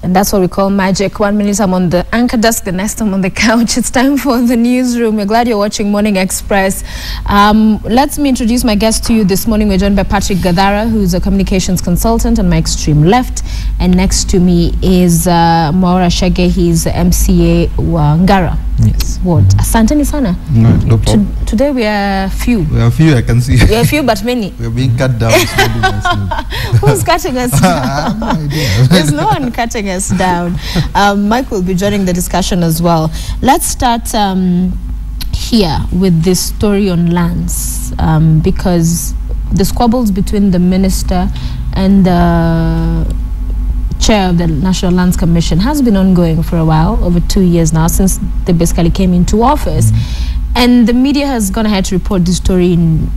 And that's what we call magic. 1 minute I'm on the anchor desk, the next I'm on the couch. It's time for the newsroom. We're glad you're watching Morning Express. Let me introduce my guest to you this morning. We're joined by Patrick Gadhara, who's a communications consultant on my extreme left. And next to me is Maura Shege. He's MCA Wangara. Yes. What? Asanteni sana. No problem. Today we are few. We are few, I can see. We are few, but many. We are being cut down. Who's cutting us down? I have no idea. There's no one cutting us down. Mike will be joining the discussion as well. Let's start here with this story on lands, because the squabbles between the minister and the chair of the National Lands Commission has been ongoing for a while, over 2 years now, since they basically came into office. And the media has gone ahead to report this story in,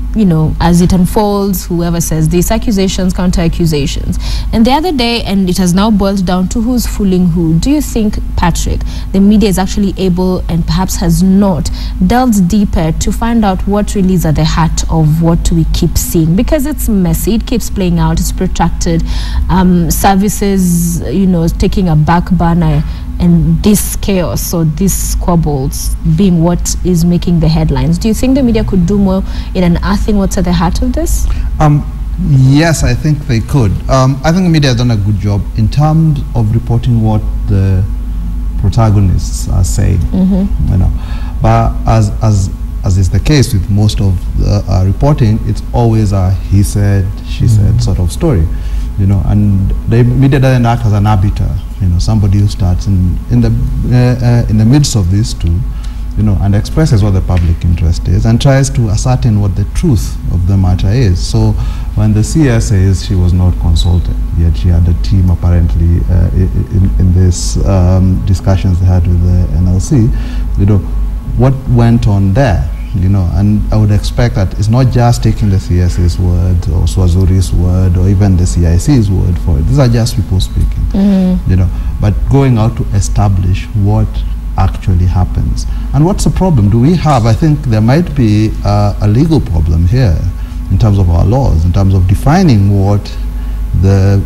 as it unfolds, whoever says these accusations, counter accusations. And the other day, and it has now boiled down to who's fooling who. Do you think, Patrick, the media is actually able and perhaps has not delved deeper to find out what really is at the heart of what we keep seeing? Because it's messy, it keeps playing out, it's protracted. Services, taking a back burner, and this chaos or these squabbles being what is making the headlines. Do you think the media could do more in unearthing what's at the heart of this? Yes, I think they could. I think the media has done a good job in terms of reporting what the protagonists are saying. But as is the case with most of the reporting, it's always a he said, she said sort of story. And the media doesn't act as an arbiter, somebody who starts in the midst of these two, and expresses what the public interest is and tries to ascertain what the truth of the matter is. So when the CS says she was not consulted, yet she had a team apparently in this discussions they had with the NLC, what went on there? And I would expect that it's not just taking the CS's word or Swazuri's word or even the CIC's word for it. These are just people speaking, but going out to establish what actually happens. And what's the problem? Do we have, I think there might be a legal problem here in terms of our laws, in terms of defining what the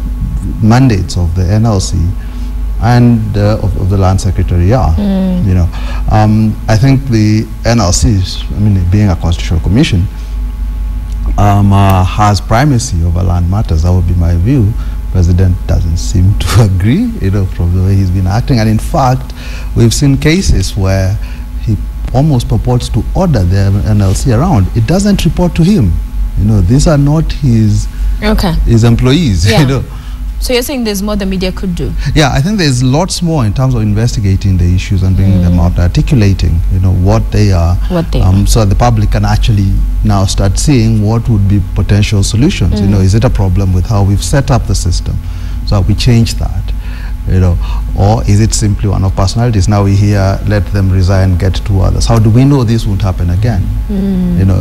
mandates of the NLC and of the Land Secretary are. I think the NLC, being a constitutional commission, has primacy over land matters. That would be my view. President doesn't seem to agree, from the way he's been acting. And in fact, we've seen cases where he almost purports to order the NLC around. It doesn't report to him. These are not his employees. Yeah. So you're saying there's more the media could do? Yeah, I think there's lots more in terms of investigating the issues and bringing them out, articulating, what they are. So the public can actually now start seeing what would be potential solutions. Is it a problem with how we've set up the system? So we change that, or is it simply one of personalities? Now we hear, let them resign, get two others. How do we know this won't happen again?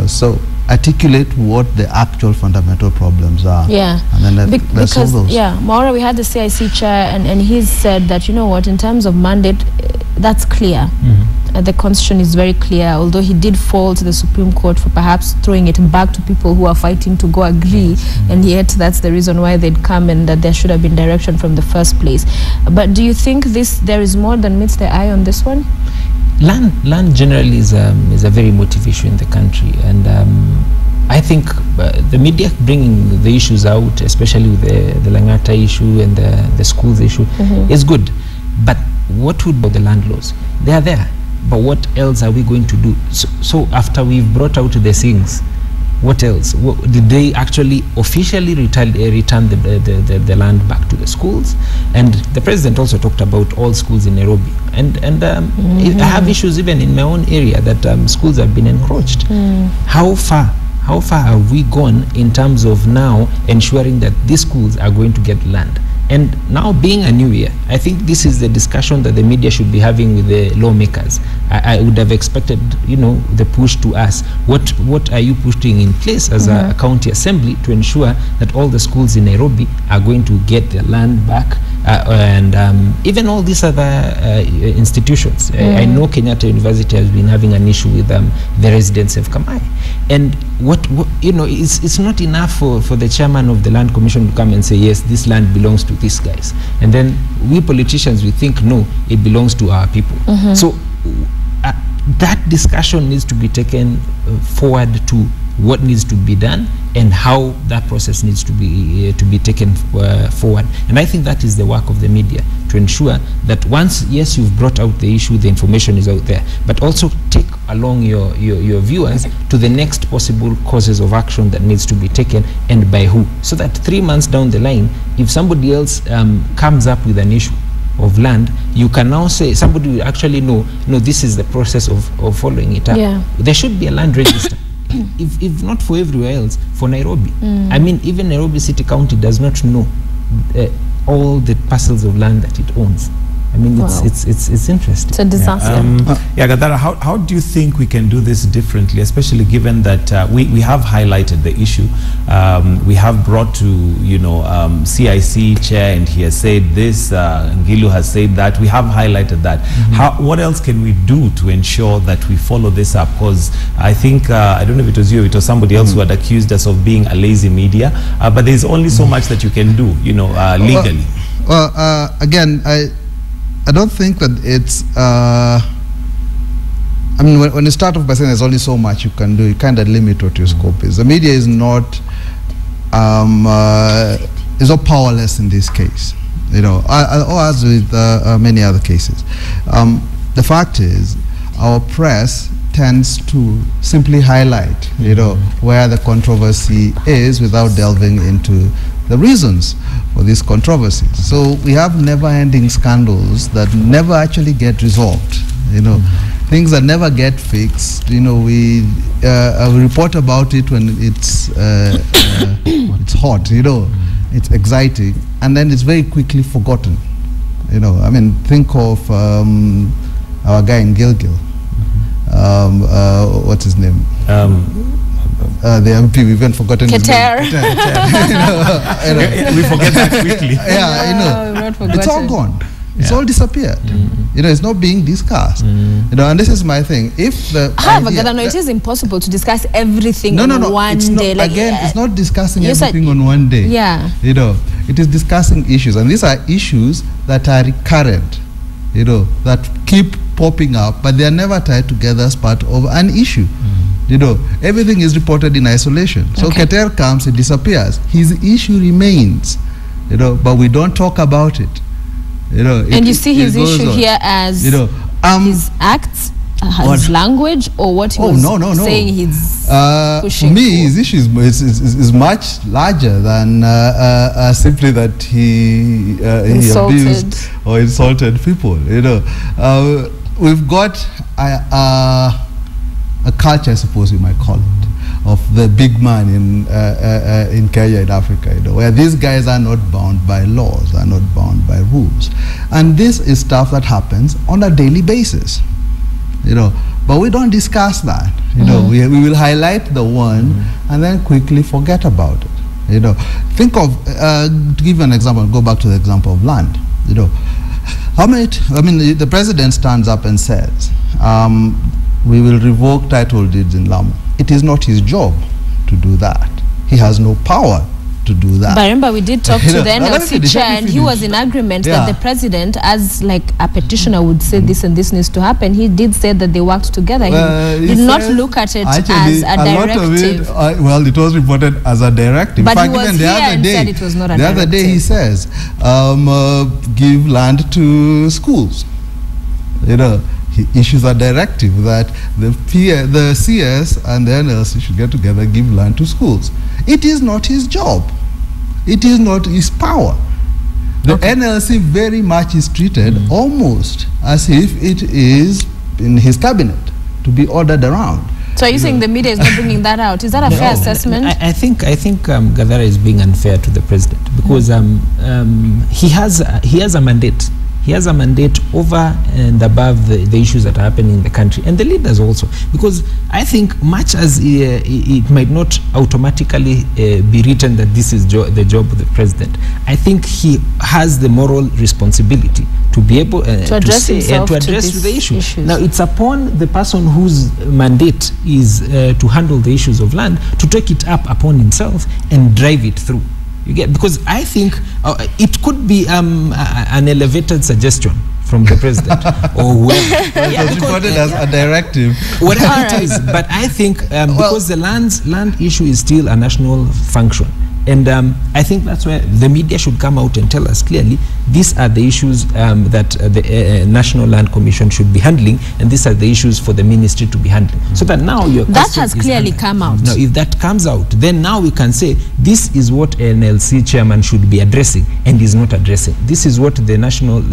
So articulate what the actual fundamental problems are. Yeah. And then let's solve those. Yeah, Maura, we had the CIC chair and he's said that, in terms of mandate, that's clear. The constitution is very clear, although he did fall to the Supreme Court for perhaps throwing it back to people who are fighting to go agree, and yet that's the reason why they'd come and that there should have been direction from the first place. But do you think there is more than meets the eye on this one? Land generally is a very emotive issue in the country, and I think the media bringing the issues out, especially with the Langata issue and the schools issue, is good. But what would be the land laws? They are there. But what else are we going to do? So after we've brought out the things, what else? Did they actually officially return the land back to the schools? And the president also talked about all schools in Nairobi. And I have issues even in my own area that schools have been encroached. How far have we gone in terms of now ensuring that these schools are going to get land? And now being a new year, I think this is the discussion that the media should be having with the lawmakers. I would have expected, the push to us. What are you putting in place as a county assembly to ensure that all the schools in Nairobi are going to get their land back? And even all these other institutions. I know Kenyatta University has been having an issue with the residents of Kamai. And what it's not enough for the chairman of the Land Commission to come and say, yes, this land belongs to to these guys. And then we politicians, we think, no, it belongs to our people. So that discussion needs to be taken forward to what needs to be done and how that process needs to be taken forward. And I think that is the work of the media, to ensure that once, yes, you've brought out the issue, the information is out there, but also take along your viewers to the next possible causes of action that needs to be taken, and by who, so that 3 months down the line, if somebody else comes up with an issue of land, you can now say, somebody will actually know, no, this is the process of following it up. There should be a land register. If not for everywhere else, for Nairobi. I mean, even Nairobi City County does not know all the parcels of land that it owns. I mean, it's interesting. It's a disaster. Gadara, how do you think we can do this differently, especially given that we have highlighted the issue? We have brought to, CIC chair, and he has said this, Ngilu has said that. We have highlighted that. What else can we do to ensure that we follow this up? Because I think, I don't know if it was you, it was somebody else who had accused us of being a lazy media, but there's only so much that you can do, legally. Again, I don't think that it's, I mean, when you start off by saying there's only so much you can do, you kind of limit what your scope is. The media is not powerless in this case, or as with many other cases. The fact is, our press tends to simply highlight, where the controversy is without delving into the reasons for this controversy. So we have never-ending scandals that never actually get resolved. Things that never get fixed. We report about it when it's hot. It's exciting, and then it's very quickly forgotten. I mean, think of our guy in Gilgil. What's his name? The MP, we've even forgotten his name. We forget that quickly. It's all gone. It's all disappeared. It's not being discussed. And this is my thing. If the it is impossible to discuss everything on one day. It's not discussing everything on one day. It is discussing issues, and these are issues that are recurrent. That keep popping up, but they are never tied together as part of an issue. Everything is reported in isolation. So Keter comes, it disappears. His issue remains, but we don't talk about it. And you see his issue here as his acts, his language, or what he was saying he's pushing for me, his issue is much larger than simply that he abused or insulted people. We've got a culture, I suppose you might call it, of the big man in Kenya, in Africa, where these guys are not bound by laws, are not bound by rules. And this is stuff that happens on a daily basis, but we don't discuss that. We will highlight the one and then quickly forget about it. Think of, to give you an example, go back to the example of land. The president stands up and says, we will revoke title deeds in Lamu. It is not his job to do that. He has no power to do that. But remember, we did talk to the NLC chair, and he was in agreement that the president, as like a petitioner, would say this and this needs to happen. He did say that they worked together. He did not look at it as a directive. It was reported as a directive. But he was here and said it was not a directive. The other day he says, give land to schools. He issues a directive that the CS and the NLC should get together, give land to schools. It is not his job. It is not his power. The NLC very much is treated almost as if it is in his cabinet to be ordered around. So are you saying the media is not bringing that out? Is that a fair assessment? I think Gadara is being unfair to the president, because he has a mandate. He has a mandate over and above the issues that are happening in the country, and the leaders also, because I think much as it might not automatically be written that this is the job of the president, I think he has the moral responsibility to be able to address the issues. Now it's upon the person whose mandate is to handle the issues of land to take it up upon himself and drive it through. You get, because I think it could be an elevated suggestion from the president or whoever. It's reported as a directive. Whatever it is, but I think because the land issue is still a national function, and I think that's where the media should come out and tell us clearly, these are the issues that the National Land Commission should be handling, and these are the issues for the ministry to be handling. So that now your that has clearly come out. Now, if that comes out, then now we can say this is what NLC chairman should be addressing and is not addressing. This is what the National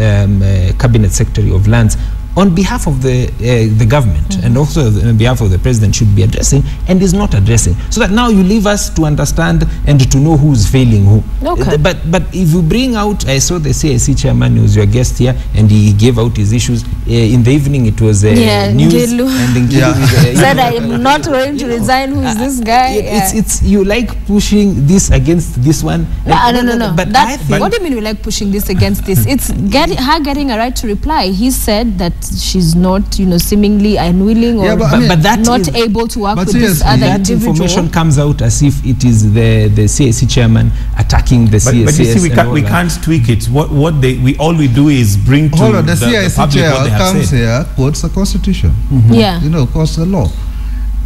Cabinet Secretary of Lands, on behalf of the government and also on behalf of the president, should be addressing and is not addressing. So that now you leave us to understand and to know who's failing who. Okay. But if you bring out, I saw the CIC chairman who was your guest here, and he gave out his issues. In the evening it was news. Ngelu. And Ngelu said, I am not going to resign. Who is this guy? It's you like pushing this against this one. No. But I think, what do you mean we like pushing this against this? It's her getting a right to reply. He said that she's not, seemingly unwilling or but that not able to work with this other that individual. Information comes out as if it is the CIC chairman attacking the CIC. But you see, we can't tweak it. All we do is bring to the CIC public chair what they have comes said. here, quotes the constitution. Yeah. Quotes the law.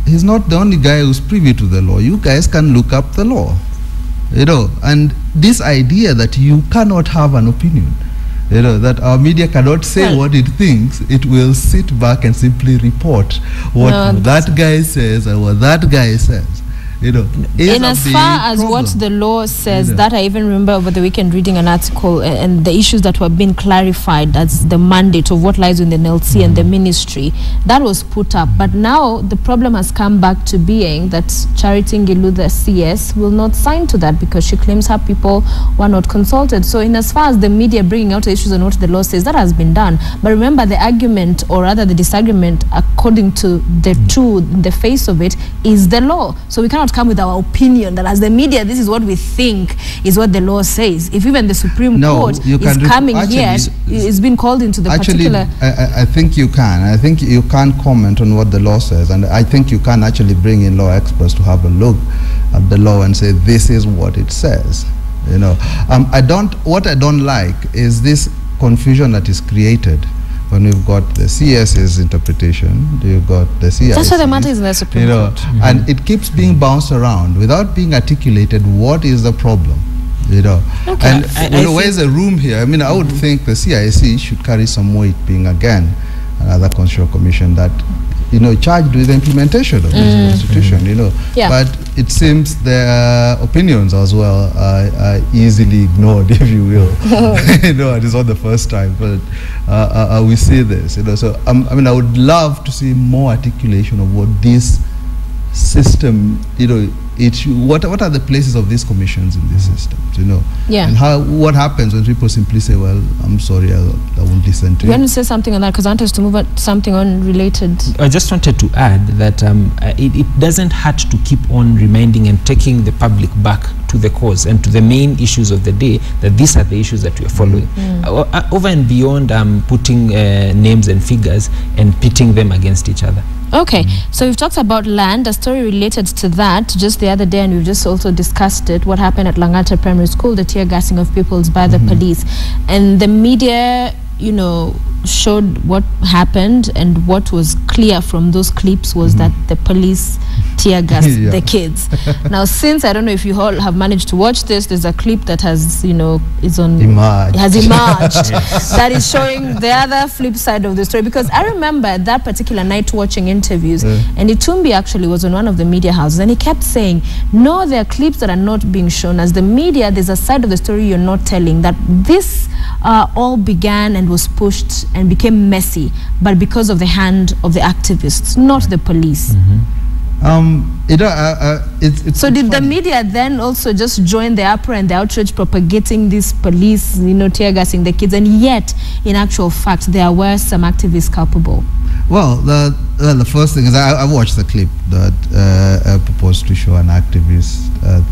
He's not the only guy who's privy to the law. You guys can look up the law. And this idea that you cannot have an opinion, that our media cannot say what it thinks, it will sit back and simply report what that guy says and what that guy says. In as far as what the law says, that I even remember over the weekend reading an article and the issues that were being clarified, that's the mandate of what lies in the NLC and the ministry, that was put up. But now the problem has come back to being that Charity Ngilu, the CS, will not sign to that because she claims her people were not consulted. So in as far as the media bringing out the issues and what the law says, that has been done. But remember, the argument, or rather the disagreement, according to the face of it, is the law. So we cannot come with our opinion that as the media, this is what we think is what the law says. If even the Supreme Court is coming here, it's been called into the particular... I think you can. I think you can comment on what the law says, and I think you can actually bring in law experts to have a look at the law and say, this is what it says. What I don't like is this confusion that is created when we've got the CS's interpretation, you've got the CIC. That's why the matter is in the Supreme Court. And it keeps being bounced around without being articulated what is the problem. Okay. And where's the room here? I would think the CIC should carry some weight, being again another constitutional commission that charged with the implementation of this constitution, But it seems their opinions as well are easily ignored, if you will. And it's not the first time, but we see this, So, I would love to see more articulation of what this system, what are the places of these commissions in these systems, and what happens when people simply say, well, I'm sorry, I won't listen to you. You want to say something on that, because I want us to move on something unrelated. I just wanted to add that it doesn't hurt to keep on reminding and taking the public back to the cause and to the main issues of the day, that these are the issues that we are following. Over and beyond putting names and figures and pitting them against each other. Okay, so we've talked about land, a story related to that just the other day, and we've just also discussed it, what happened at Langata Primary School, the tear gassing of pupils by the police. And the media, showed what happened, and what was clear from those clips was that the police tear gassed the kids. Now, since I don't know if you all have managed to watch this, there's a clip that has, has emerged that is showing the other flip side of the story. Because I remember that particular night watching interviews, and Itumbi actually was on one of the media houses, and he kept saying, no, there are clips that are not being shown. As the media, there's a side of the story you're not telling, that this all began and was pushed and became messy, but because of the hand of the activists, not the police. So did the media then also just join the uproar and the outrage propagating this police, tear gassing the kids, and yet in actual fact there were some activists culpable? Well, the first thing is I watched the clip that proposed to show an activist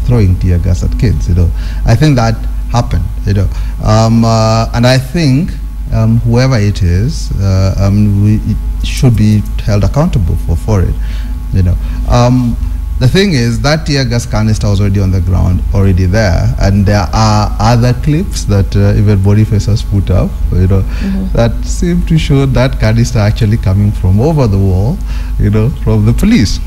throwing tear gas at kids. I think that happened. And I think whoever it is, we should be held accountable for it. the thing is that tear gas canister was already on the ground, already there, and there are other clips that even Boniface has put up, that seem to show that canister actually coming from over the wall, from the police.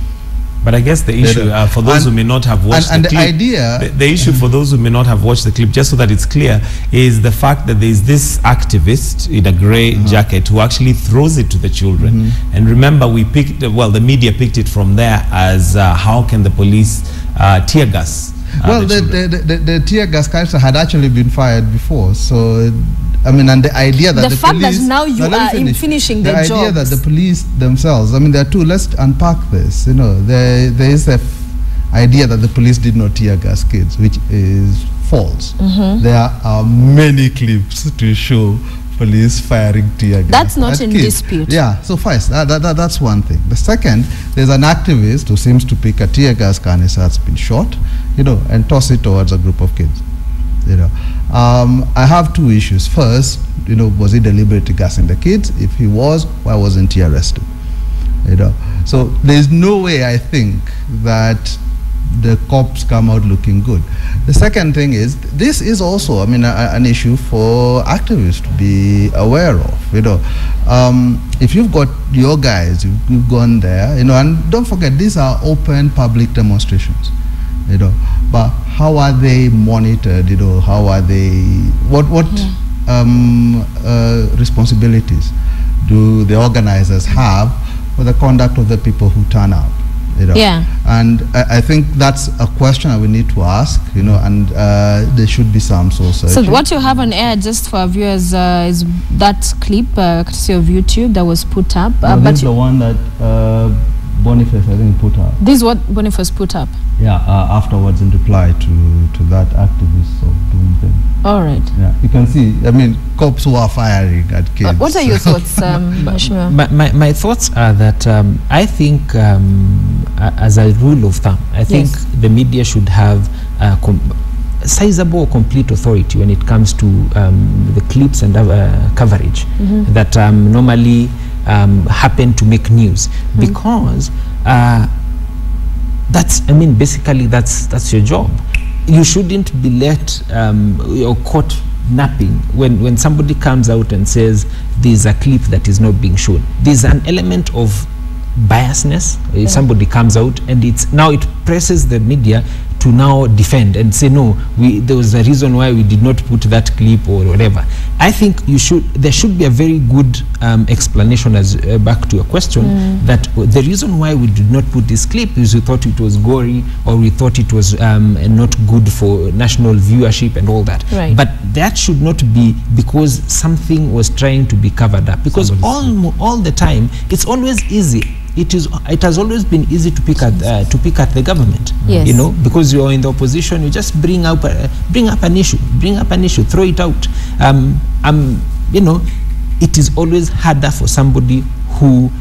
But I guess the issue for those who may not have watched the clip, the issue for those who may not have watched the clip, just so that it's clear, is the fact that there is this activist in a grey jacket who actually throws it to the children. And remember, the media picked it from there as how can the police tear gas? The tear gas canister had actually been fired before, so. I mean, and the idea that the fact police, that now you are finishing the job. The idea that the police themselves, I mean, there are two. Let's unpack this. There is a idea that the police did not tear gas kids, which is false. There are many clips to show police firing tear gas. That's not in dispute. Yeah. So first, that's one thing. The second, there's an activist who seems to pick a tear gas canister that's been shot, and toss it towards a group of kids. I have two issues. First, was he deliberately gassing the kids? If he was, why wasn't he arrested? So there's no way, I think, that the cops come out looking good. The second thing is, this is also, an issue for activists to be aware of. If you've got your guys, you've gone there, and don't forget, these are open public demonstrations. But how are they monitored? How are they? What responsibilities do the organizers have for the conduct of the people who turn out? And I think that's a question that we need to ask. And there should be some source. So what you have on air, just for our viewers, is that clip courtesy of YouTube that was put up. But this is the one that Boniface, I think, put up. This is what Boniface put up? Yeah, afterwards in reply to that activist of doom thing. All right. Yeah, you can see, cops who are firing at kids. What are your thoughts, Mheshimiwa? My thoughts are that I think, as a rule of thumb, I think the media should have sizable or complete authority when it comes to the clips and coverage that normally happen to make news, because basically that's your job. You shouldn't be let or caught napping when somebody comes out and says there's a clip that is not being shown. There's an element of biasness. If somebody comes out and it presses the media to now defend and say, no, there was a reason why we did not put that clip or whatever. I think there should be a very good explanation, as back to your question, that the reason why we did not put this clip is we thought it was gory, or we thought it was not good for national viewership and all that. Right. But that should not be because something was trying to be covered up, because all the time it's always easy. It has always been easy to pick at the government. Yes. Because you're in the opposition, you just bring up an issue, throw it out. It is always harder for somebody who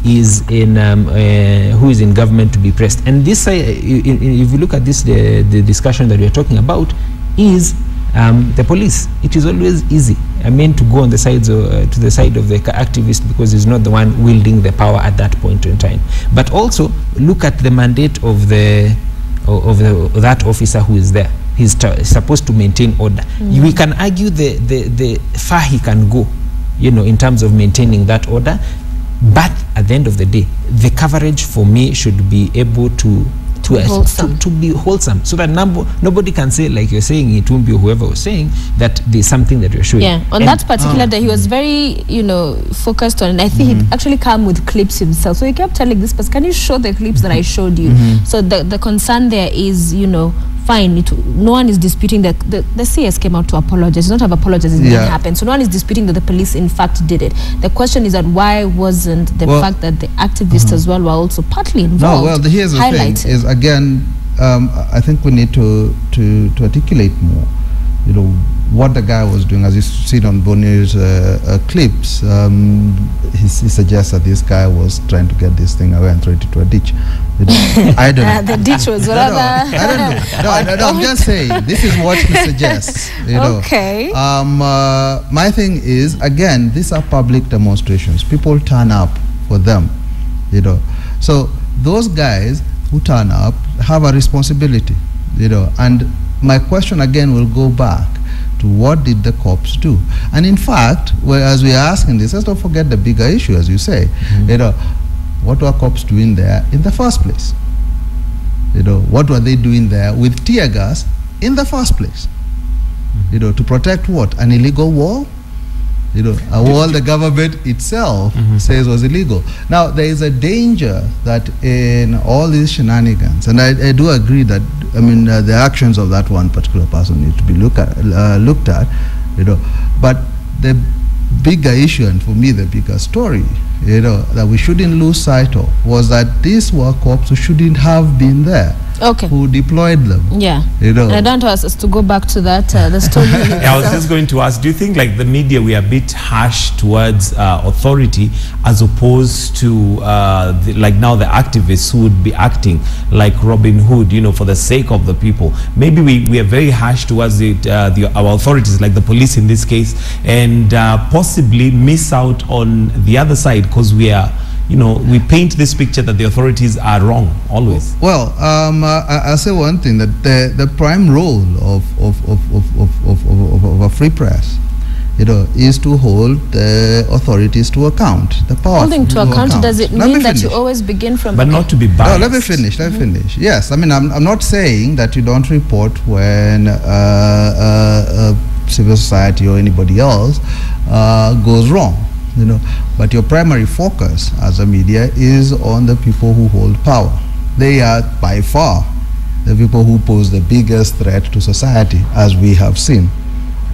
is in government to be pressed. And this, if you look at this, the discussion that we are talking about is the police. It is always easy, to go on the sides to the side of the activist, because he's not the one wielding the power at that point in time. But also look at the mandate of that officer who is there. He's supposed to maintain order. We can argue the far he can go, in terms of maintaining that order. But at the end of the day, the coverage for me should be able to be wholesome, so that nobody can say, like you're saying, it won't be whoever was saying, that there's something that you're showing. Yeah, on that particular day, he was very, focused on, and I think he actually came with clips himself. So he kept telling this person, can you show the clips that I showed you? So the concern there is, fine, no one is disputing that the CS came out to apologize. Not have apologized, it didn't happen. So no one is disputing that the police in fact did it. The question is that why wasn't the fact that the activists as well were also partly involved? No, well, here's the thing is, again, I think we need to articulate more, what the guy was doing. As you see on Bonnie's clips, he suggests that this guy was trying to get this thing away and throw it into a ditch. I don't know. The ditch was rather... I don't know. I'm just saying, this is what he suggests. Okay. My thing is, again, these are public demonstrations. People turn up for them, So those guys who turn up have a responsibility, you know. And my question again will go back to what did the cops do? And in fact, as we are asking this, let's not forget the bigger issue, as you say. You know, what were cops doing there in the first place? You know, what were they doing there with tear gas in the first place? You know, to protect what? An illegal wall? You know, a wall the government itself says was illegal. Now, there is a danger that in all these shenanigans, and I do agree that, I mean, the actions of that one particular person need to be looked at, you know, but the bigger issue, and for me the bigger story, you know, that we shouldn't lose sight of, was that these were cops who shouldn't have been there. Okay. Who deployed them. Yeah. You know. And I don't want us to go back to that, the story. I was just going to ask, do you think like the media, we are a bit harsh towards authority as opposed to like now the activists who would be acting like Robin Hood, you know, for the sake of the people? Maybe we are very harsh towards it, our authorities, like the police in this case, and possibly miss out on the other side because we are, you know, we paint this picture that the authorities are wrong always. Well, I'll say one thing, that the prime role of a free press, you know, is to hold the authorities to account. The power holding to account, does it mean that you always begin from? But not to be biased. No, let me finish. Let me finish. Yes, I mean, I'm not saying that you don't report when civil society or anybody else goes wrong. You know, but your primary focus as a media is on the people who hold power. They are by far the people who pose the biggest threat to society, as we have seen.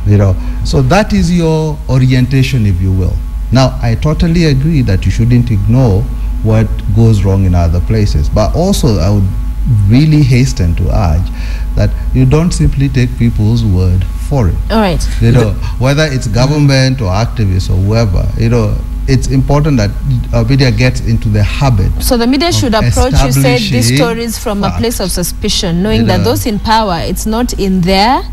You know, so that is your orientation, if you will. Now, I totally agree that you shouldn't ignore what goes wrong in other places, but also I would really hasten to urge that you don't simply take people's word for it. All right. You know, whether it's government or activists or whoever, you know, it's important that media gets into the habit. So the media should approach, you said, these stories from a place of suspicion, knowing that those in power, it's not in their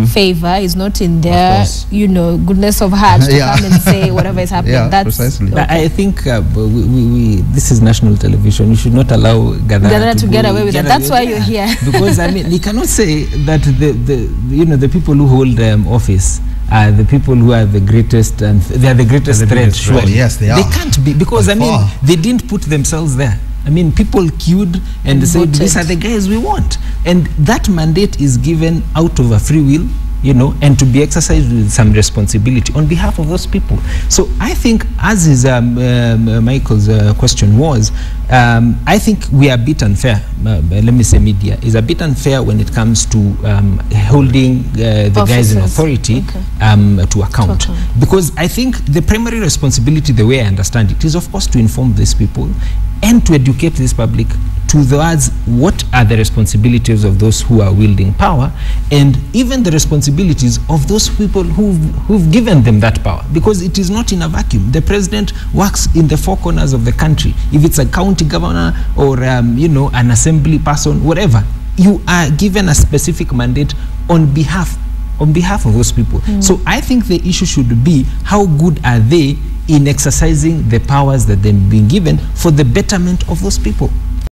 favor, is not in their, you know, goodness of heart to come and say whatever is happening. Yeah, that's precisely. Okay. I think this is national television. You should not allow Gadara to get away with it. That's why you're here. Because I mean, you cannot say that the people who hold office are the people who are the greatest, and they are the greatest threat. Sure, yes, they are. They can't be, because I mean, they didn't put themselves there. I mean, people queued and said, these are the guys we want. And that mandate is given out of a free will, you know, and to be exercised with some responsibility on behalf of those people. So I think, as is Michael's question was, I think we are a bit unfair. Let me say media is a bit unfair when it comes to holding the guys in authority to account. Because I think the primary responsibility, the way I understand it, is of course to inform these people and to educate this public towards what are the responsibilities of those who are wielding power, and even the responsibilities of those people who've given them that power, because it is not in a vacuum. The president works in the four corners of the country. If it's a county governor or you know, an assembly person, whatever, you are given a specific mandate on behalf of those people. So I think the issue should be, how good are they in exercising the powers that they've been given for the betterment of those people?